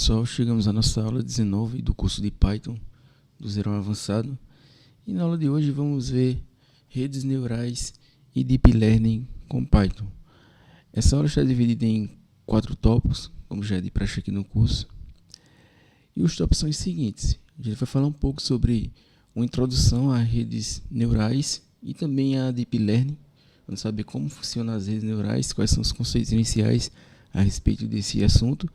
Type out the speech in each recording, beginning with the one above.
pessoal, chegamos à nossa aula 19 do curso de Python, do zero ao avançado. E na aula de hoje vamos ver redes neurais e Deep Learning com Python. Essa aula está dividida em 4 tópicos, como já é de praxe aqui no curso. E os tópicos são os seguintes. A gente vai falar um pouco sobre uma introdução a redes neurais e também a Deep Learning. Vamos saber como funcionam as redes neurais, quais são os conceitos iniciais a respeito desse assunto.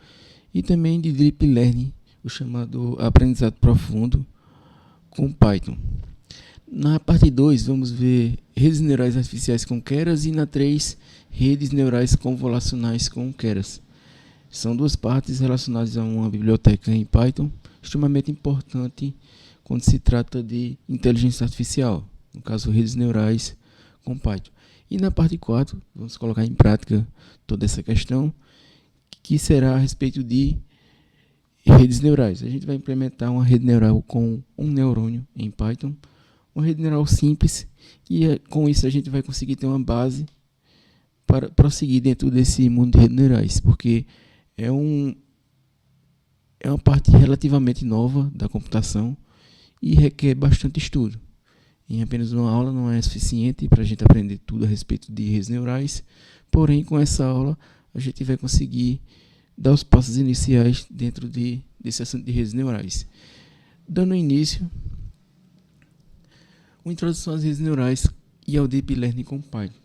E também de Deep Learning, o chamado aprendizado profundo com Python. Na parte 2, vamos ver redes neurais artificiais com Keras e na 3, redes neurais convolucionais com Keras. São duas partes relacionadas a uma biblioteca em Python, extremamente importante quando se trata de inteligência artificial, no caso redes neurais com Python. E na parte 4, vamos colocar em prática toda essa questão, que será a respeito de redes neurais. A gente vai implementar uma rede neural com um neurônio em Python, uma rede neural simples, e com isso a gente vai conseguir ter uma base para prosseguir dentro desse mundo de redes neurais, porque é uma parte relativamente nova da computação e requer bastante estudo. Em apenas uma aula não é suficiente para a gente aprender tudo a respeito de redes neurais, porém com essa aula a gente vai conseguir dar os passos iniciais dentro desse assunto de redes neurais. Dando início, uma introdução às redes neurais e ao Deep Learning com Python.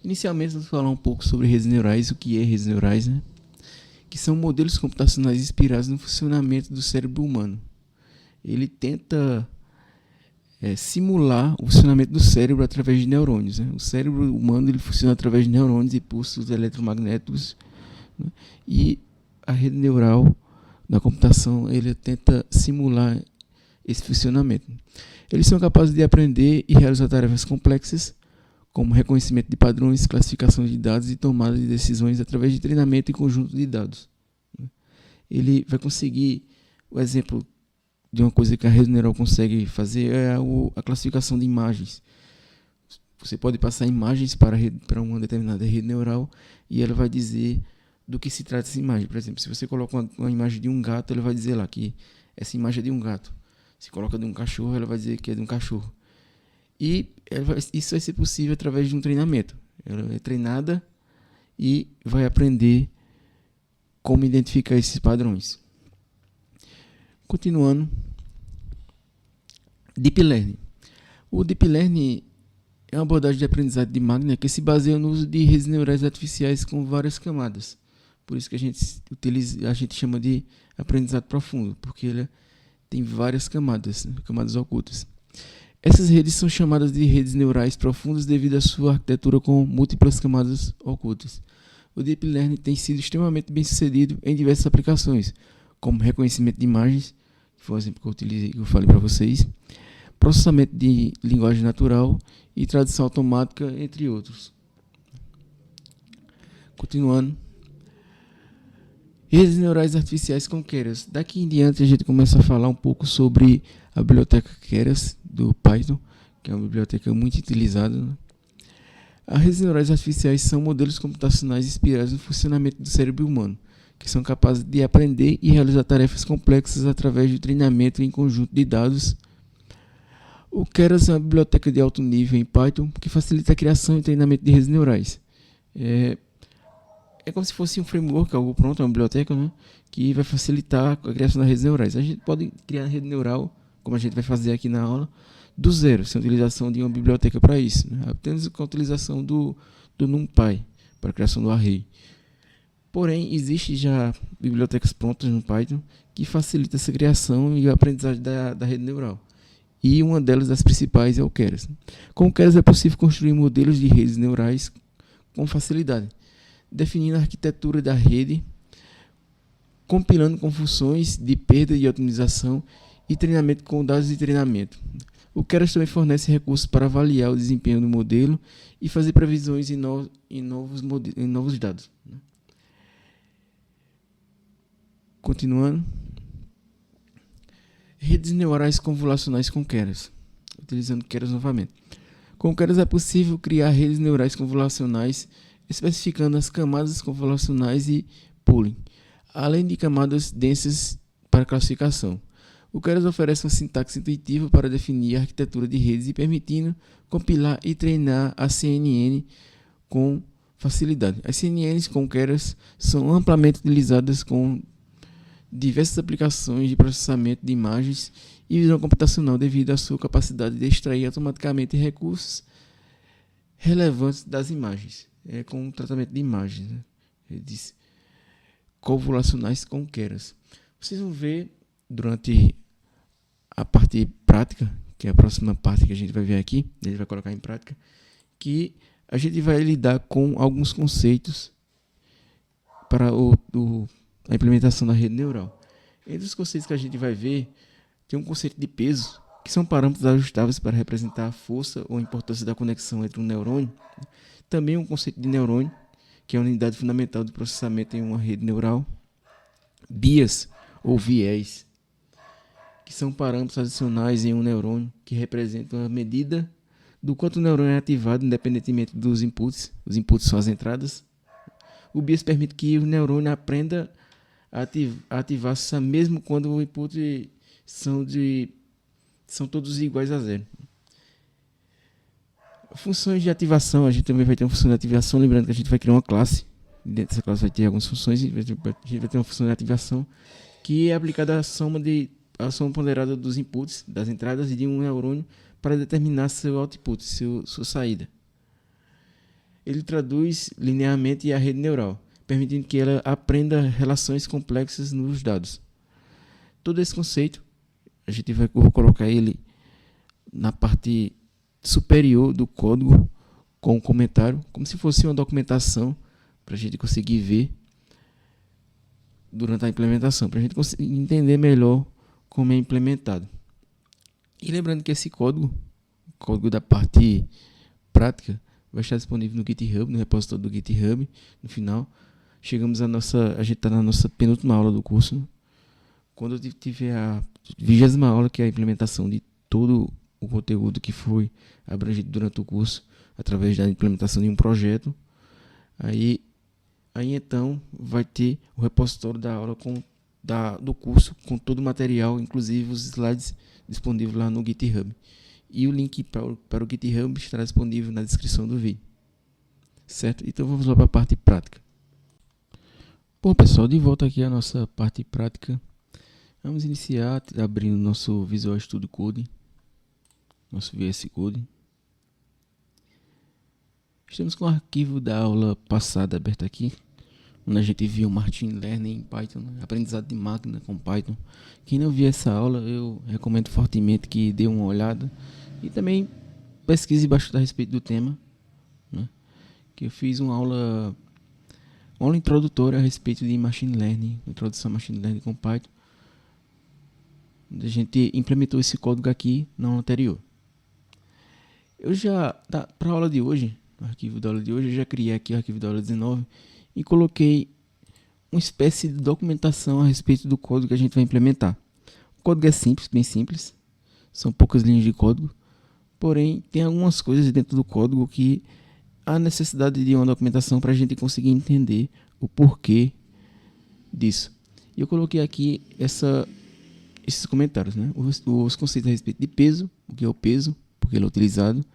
Inicialmente, vamos falar um pouco sobre redes neurais, o que é redes neurais, né? Que são modelos computacionais inspirados no funcionamento do cérebro humano. Ele tenta simular o funcionamento do cérebro através de neurônios, né? O cérebro humano ele funciona através de neurônios e pulsos eletromagnéticos, né? E a rede neural da computação ele tenta simular esse funcionamento. Eles são capazes de aprender e realizar tarefas complexas, como reconhecimento de padrões, classificação de dados e tomada de decisões através de treinamento em conjunto de dados. Ele vai conseguir, o exemplo de uma coisa que a rede neural consegue fazer é a classificação de imagens. Você pode passar imagens para uma determinada rede neural e ela vai dizer do que se trata essa imagem. Por exemplo, se você coloca uma imagem de um gato, ela vai dizer lá que essa imagem é de um gato. Se coloca de um cachorro, ela vai dizer que é de um cachorro. E isso vai ser possível através de um treinamento. Ela é treinada e vai aprender como identificar esses padrões. Continuando, Deep Learning. O Deep Learning é uma abordagem de aprendizado de máquina que se baseia no uso de redes neurais artificiais com várias camadas. Por isso que a gente chama de aprendizado profundo, porque ele tem várias camadas, né, camadas ocultas. Essas redes são chamadas de redes neurais profundas devido à sua arquitetura com múltiplas camadas ocultas. O Deep Learning tem sido extremamente bem sucedido em diversas aplicações, como reconhecimento de imagens, que foi o exemplo que eu falei para vocês, processamento de linguagem natural e tradução automática, entre outros. Continuando. Redes neurais artificiais com Keras. Daqui em diante a gente começa a falar um pouco sobre a biblioteca Keras do Python, que é uma biblioteca muito utilizada, né? As redes neurais artificiais são modelos computacionais inspirados no funcionamento do cérebro humano, que são capazes de aprender e realizar tarefas complexas através do treinamento em conjunto de dados. O Keras é uma biblioteca de alto nível em Python que facilita a criação e treinamento de redes neurais. É como se fosse um framework, algo pronto, uma biblioteca, né, que vai facilitar a criação das redes neurais. A gente pode criar a rede neural, como a gente vai fazer aqui na aula, do zero, sem utilização de uma biblioteca para isso, né, apenas com a utilização do NumPy para a criação do array. Porém, existem já bibliotecas prontas no Python que facilitam essa criação e a aprendizagem da rede neural. E uma delas, das principais, é o Keras. Com o Keras é possível construir modelos de redes neurais com facilidade, definindo a arquitetura da rede, compilando com funções de perda e otimização e treinamento com dados de treinamento. O Keras também fornece recursos para avaliar o desempenho do modelo e fazer previsões em novos dados. Continuando. Redes neurais convolucionais com Keras. Utilizando Keras novamente. Com Keras é possível criar redes neurais convolucionais especificando as camadas convolucionais e pooling. além de camadas densas para classificação. O Keras oferece uma sintaxe intuitiva para definir a arquitetura de redes e permitindo compilar e treinar a CNN com facilidade. As CNNs com Keras são amplamente utilizadas com diversas aplicações de processamento de imagens e visão computacional devido à sua capacidade de extrair automaticamente recursos relevantes das imagens, com o tratamento de imagens, né? Redes convolucionais com Keras. Vocês vão ver durante a parte prática, que é a próxima parte que a gente vai ver aqui, a gente vai colocar em prática, que a gente vai lidar com alguns conceitos para a implementação da rede neural. Entre os conceitos que a gente vai ver, tem um conceito de peso, que são parâmetros ajustáveis para representar a força ou a importância da conexão entre um neurônio. Também um conceito de neurônio, que é a unidade fundamental de processamento em uma rede neural. Bias ou viés, que são parâmetros adicionais em um neurônio que representam a medida do quanto o neurônio é ativado independentemente dos inputs. Os inputs são as entradas. O bias permite que o neurônio aprenda a ativar-se mesmo quando o input são todos iguais a zero. Funções de ativação, a gente também vai ter uma função de ativação, lembrando que a gente vai criar uma classe. Dentro dessa classe vai ter algumas funções, a gente vai ter uma função de ativação que é aplicada à soma ponderada dos inputs, das entradas de um neurônio para determinar seu output, sua saída. Ele traduz linearmente a rede neural, permitindo que ela aprenda relações complexas nos dados. Todo esse conceito, a gente vai colocar ele na parte superior do código com um comentário, como se fosse uma documentação para a gente conseguir ver durante a implementação, para a gente conseguir entender melhor como é implementado. E lembrando que esse código, o código da parte prática, vai estar disponível no GitHub, no repositório do GitHub. No final, a gente está na nossa penúltima aula do curso. Quando eu tiver a 20ª aula, que é a implementação de todo o conteúdo que foi abrangido durante o curso, através da implementação de um projeto, aí então vai ter o repositório da aula do curso com todo o material, inclusive os slides disponíveis lá no GitHub. E o link para o GitHub estará disponível na descrição do vídeo. Certo? Então vamos lá para a parte prática. Bom, pessoal, de volta aqui à nossa parte prática. Vamos iniciar abrindo nosso Visual Studio Code, nosso VS Code. Estamos com o arquivo da aula passada aberto aqui, onde a gente viu Machine Learning em Python, né? Aprendizado de máquina com Python. Quem não viu essa aula, eu recomendo fortemente que dê uma olhada e também pesquise bastante a respeito do tema, né? Que eu fiz uma aula introdutória a respeito de Machine Learning, introdução a Machine Learning com Python. A gente implementou esse código aqui na aula anterior. Para a aula de hoje, o arquivo da aula de hoje, eu já criei aqui o arquivo da aula 19 e coloquei uma espécie de documentação a respeito do código que a gente vai implementar. O código é simples, bem simples, são poucas linhas de código, porém tem algumas coisas dentro do código que há necessidade de uma documentação para a gente conseguir entender o porquê disso. E eu coloquei aqui esses comentários, né? Os conceitos a respeito de peso, o que é o peso, porque ele é utilizado,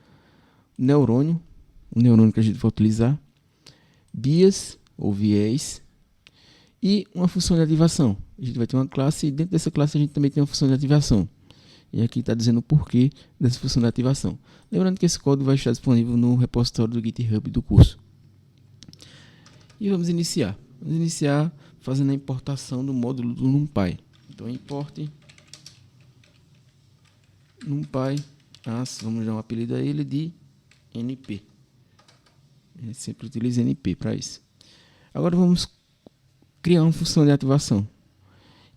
neurônio, o neurônio que a gente vai utilizar, bias ou viés e uma função de ativação. A gente vai ter uma classe e dentro dessa classe a gente também tem uma função de ativação. E aqui está dizendo o porquê dessa função de ativação. Lembrando que esse código vai estar disponível no repositório do GitHub do curso. E vamos iniciar. Vamos iniciar fazendo a importação do módulo do NumPy. Então, importe NumPy, vamos dar um apelido a ele de NP. A gente sempre utiliza NP para isso. Agora vamos criar uma função de ativação.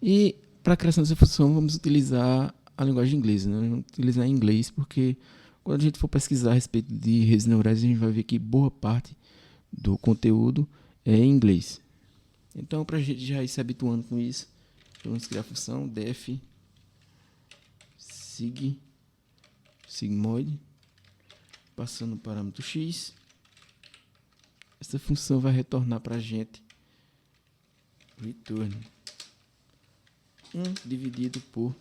E para a criação dessa função, vamos utilizar a linguagem inglesa, né? Vamos utilizar em inglês, porque quando a gente for pesquisar a respeito de redes neurais, a gente vai ver que boa parte do conteúdo é em inglês. Então, para a gente já ir se habituando com isso, vamos criar a função def sigmoid, passando o parâmetro x. Essa função vai retornar para a gente return 1 dividido por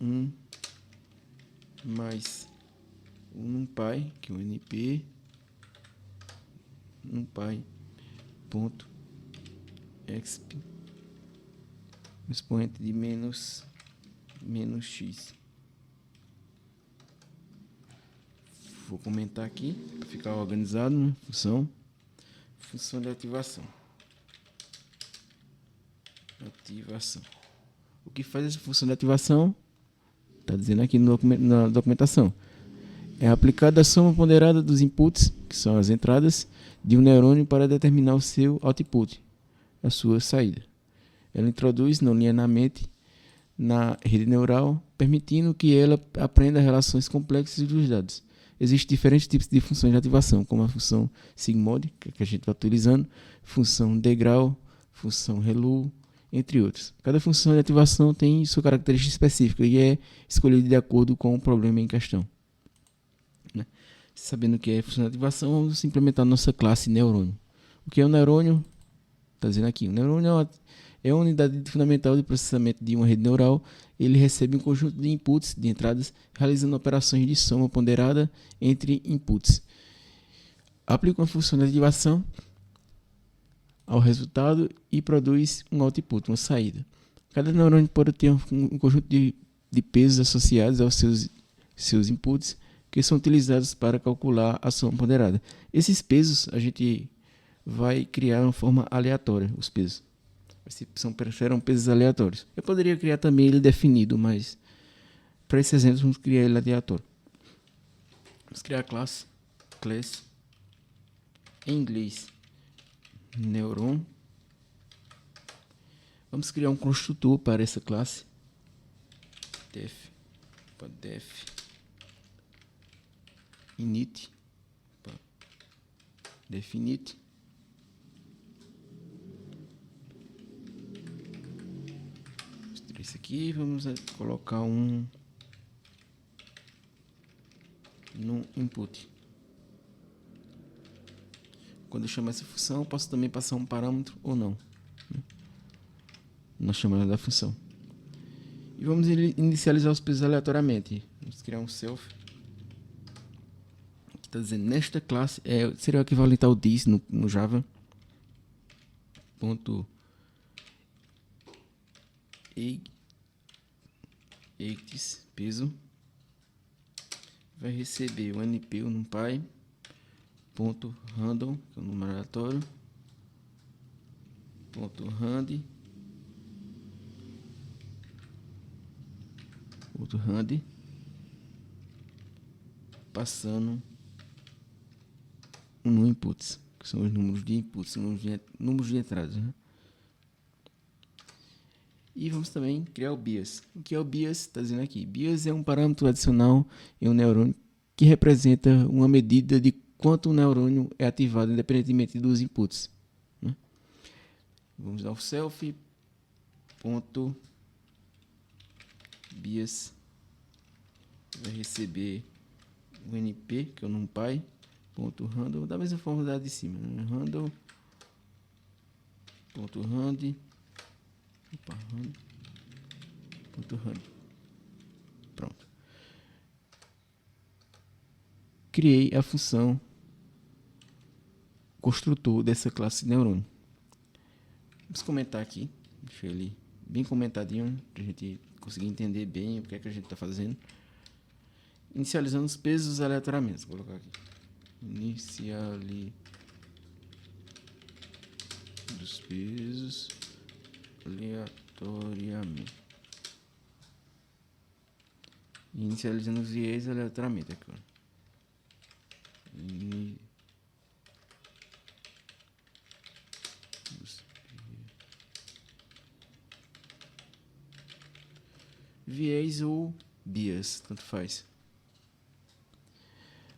1 mais o numpy, que é o np numpy ponto exp expoente de menos x. Vou comentar aqui para ficar organizado, né? Função de ativação. O que faz essa função de ativação? Está dizendo aqui na documentação. É aplicada a soma ponderada dos inputs, que são as entradas, de um neurônio para determinar o seu output, a sua saída. Ela introduz não linearmente na rede neural, permitindo que ela aprenda relações complexas dos dados. Existem diferentes tipos de funções de ativação, como a função sigmod, que a gente está utilizando, função degrau, função relu, entre outros. Cada função de ativação tem sua característica específica e é escolhida de acordo com o problema em questão. Né? Sabendo o que é função de ativação, vamos implementar a nossa classe neurônio. O que é um neurônio? Está dizendo aqui, o neurônio é uma unidade fundamental de processamento de uma rede neural. Ele recebe um conjunto de inputs, de entradas, realizando operações de soma ponderada entre inputs. Aplica uma função de ativação ao resultado e produz um output, uma saída. Cada neurônio pode ter um conjunto de pesos associados aos seus inputs, que são utilizados para calcular a soma ponderada. Esses pesos a gente vai criar uma forma aleatória, os pesos. Serão pesos aleatórios. Eu poderia criar também ele definido, mas para esse exemplo vamos criar ele aleatório. Vamos criar a class em inglês neuron. Vamos criar um construtor para essa classe. Def init definite esse aqui, vamos colocar no input. Quando eu chamar essa função, eu posso também passar um parâmetro ou não, né? Na chamada da função. E vamos inicializar os pesos aleatoriamente. Vamos criar um self. Aqui está dizendo, nesta classe, seria o equivalente ao this no Java. Ponto peso. Vai receber o np, o numpy, ponto random, que é o número aleatório, ponto rand, passando no inputs, que são os números de inputs, números de entradas, né? E vamos também criar o bias. O que é o bias? Está dizendo aqui. Bias é um parâmetro adicional em um neurônio que representa uma medida de quanto o neurônio é ativado independentemente dos inputs, né? Vamos dar o self ponto bias vai receber o np, que é o numpy, ponto handle, da mesma forma da de cima, né? Handle ponto rand, pronto. Criei a função construtor dessa classe neurônio. Vamos comentar aqui, deixa ele bem comentadinho para a gente conseguir entender bem o que é que a gente está fazendo. Inicializando os pesos aleatoriamente. Vou colocar aqui. Inicializando os pesos aleatoriamente. Inicializando os viés aleatoriamente aqui. Viés ou bias, tanto faz.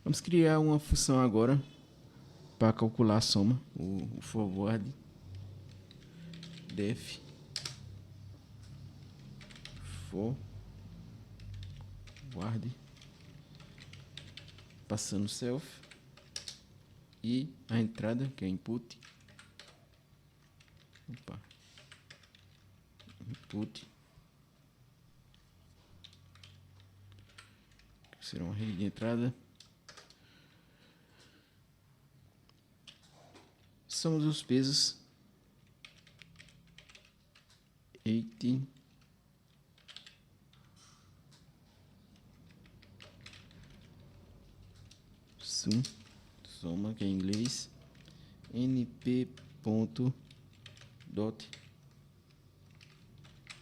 Vamos criar uma função agora para calcular a soma, o forward def forward, passando self e a entrada, que é input, Opa. Input. Será uma rede de entrada. Soma dos pesos. 80. Soma, que é em inglês. np.dot.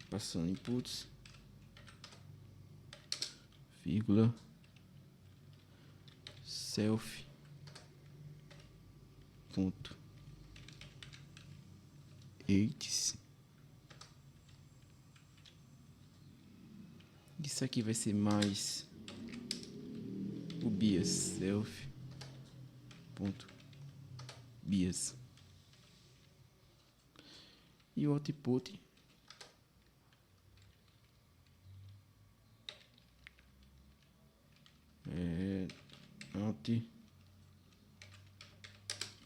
Passando inputs. Vírgula. Self. Ponto. 8. Isso aqui vai ser mais o bias, self ponto bias, e o output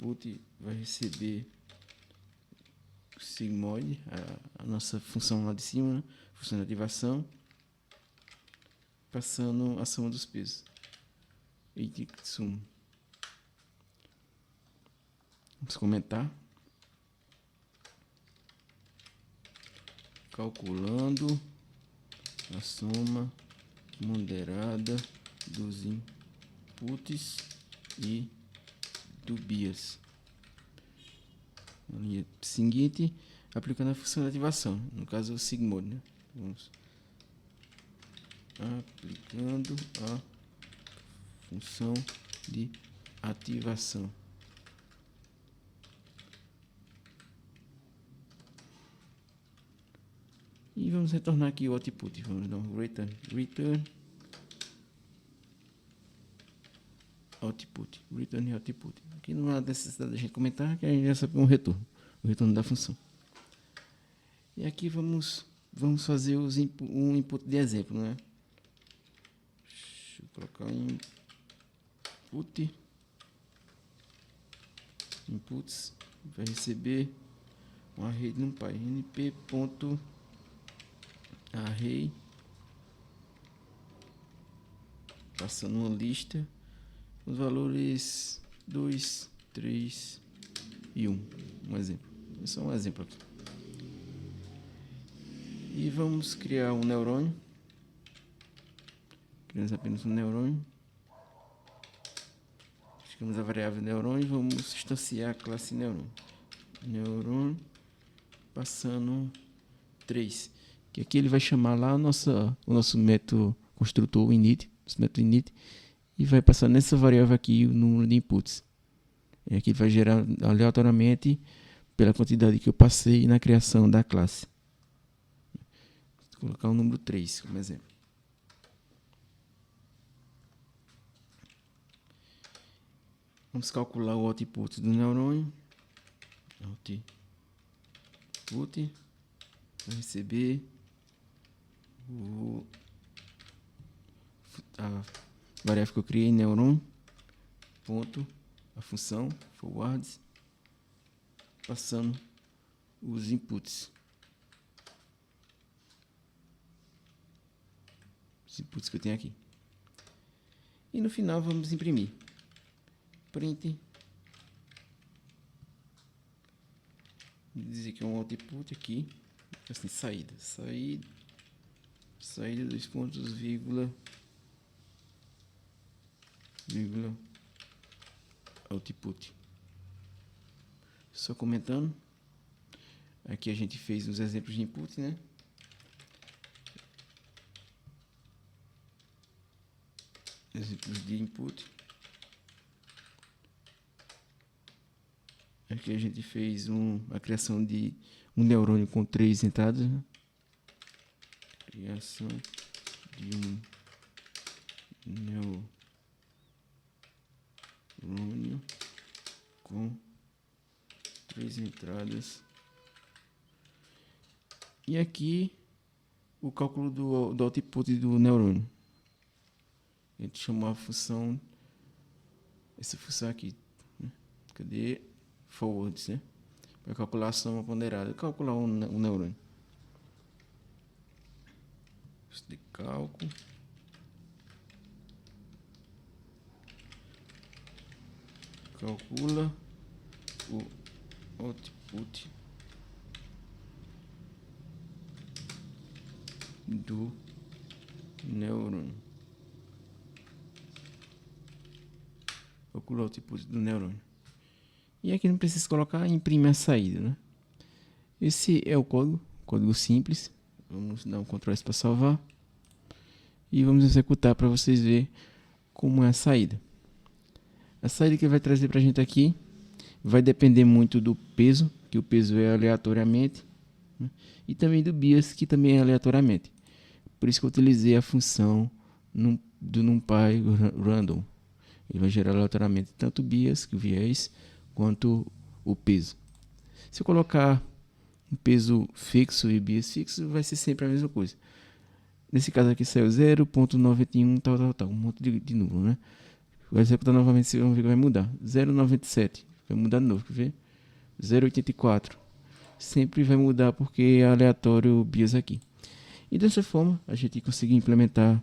output vai receber o sigmoid, a nossa função lá de cima, né? Função de ativação, passando a soma dos pesos. Sum. Vamos comentar. Calculando a soma moderada dos inputs e do bias. Na linha seguinte, aplicando a função de ativação, no caso o sigmoid, né? Vamos aplicando a função de ativação. E vamos retornar aqui o output. Vamos dar um return output. Return output. Aqui não há necessidade de a gente comentar, que a gente já sabe um retorno. O retorno da função. E aqui vamos fazer um input de exemplo, né? Deixa eu colocar inputs. Vai receber um array de NumPy. np.array, passando uma lista, os valores 2, 3 e 1. Um exemplo. É só um exemplo aqui. E vamos criar um neurônio. Criamos apenas um neurônio. Chegamos a variável neurônio e vamos instanciar a classe neurônio. Neurônio passando 3. Que aqui ele vai chamar lá o nosso método construtor, o init, e vai passar nessa variável aqui o número de inputs. E aqui ele vai gerar aleatoriamente pela quantidade que eu passei na criação da classe. Vou colocar o número 3 como exemplo. Vamos calcular o output do neurônio. Output vai receber a variável que eu criei, neurônio, ponto, a função forwards, passando os inputs. Os inputs que eu tenho aqui. E no final vamos imprimir. Print. Vou dizer que é um output aqui. Assim, saída 2 pontos, vírgula output. Só comentando. Aqui a gente fez os exemplos de input, né? Exemplos de input. Aqui a gente fez a criação de um neurônio com 3 entradas, né? Criação de um neurônio com 3 entradas. E aqui o cálculo do output do neurônio. A gente chamou a função, essa função aqui, né? Cadê? Forwards, né? Para calcular a soma ponderada. Calcular um neurônio. De cálculo. Calcula o output do neurônio. Calcula o output do neurônio. E aqui não precisa colocar, imprime a saída, né? Esse é o código simples. Vamos dar um Ctrl S para salvar. E vamos executar para vocês verem como é a saída. A saída que ele vai trazer para a gente aqui vai depender muito do peso, que o peso é aleatoriamente, né? E também do bias, que também é aleatoriamente. Por isso que eu utilizei a função do NumPy random. Ele vai gerar aleatoriamente tanto o bias, que o viés, quanto o peso. Se eu colocar um peso fixo e bias fixo, vai ser sempre a mesma coisa. Nesse caso aqui saiu 0.91 tal, um monte de número, né? Vou executar novamente, vocês vão ver que vai mudar. 0.97, vai mudar de novo, quer ver? 0.84, sempre vai mudar porque é aleatório o bias aqui. E dessa forma, a gente conseguiu implementar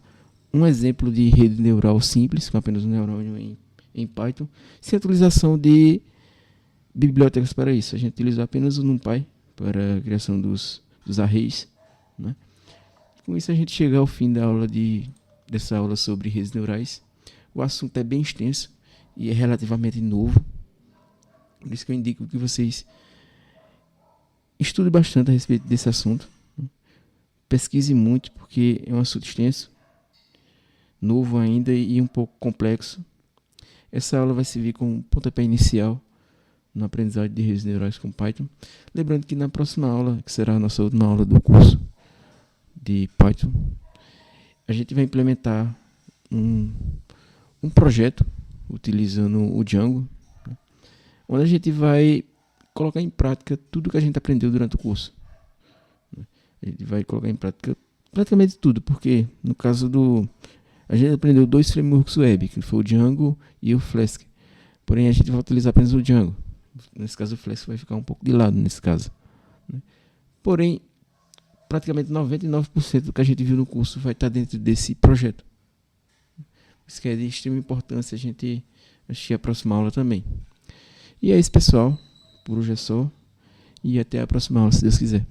um exemplo de rede neural simples, com apenas um neurônio em Python, sem utilização de bibliotecas para isso. A gente utilizou apenas o NumPy para a criação dos arrays, né? Com isso a gente chega ao fim da aula dessa aula sobre redes neurais. O assunto é bem extenso e é relativamente novo. Por isso que eu indico que vocês estudem bastante a respeito desse assunto. Pesquise muito, porque é um assunto extenso, novo ainda e um pouco complexo. Essa aula vai servir como pontapé inicial na aprendizagem de redes neurais com Python. Lembrando que na próxima aula, que será a nossa última aula do curso de Python, a gente vai implementar um projeto utilizando o Django, né, onde a gente vai colocar em prática tudo que a gente aprendeu durante o curso. A gente vai colocar em prática praticamente tudo, porque no caso a gente aprendeu 2 frameworks web, que foi o Django e o Flask. Porém a gente vai utilizar apenas o Django. Nesse caso o Flask vai ficar um pouco de lado nesse caso, né? Porém, praticamente 99% do que a gente viu no curso vai estar dentro desse projeto. Isso que é de extrema importância a gente assistir a próxima aula também. E é isso, pessoal. Por hoje é só. E até a próxima aula, se Deus quiser.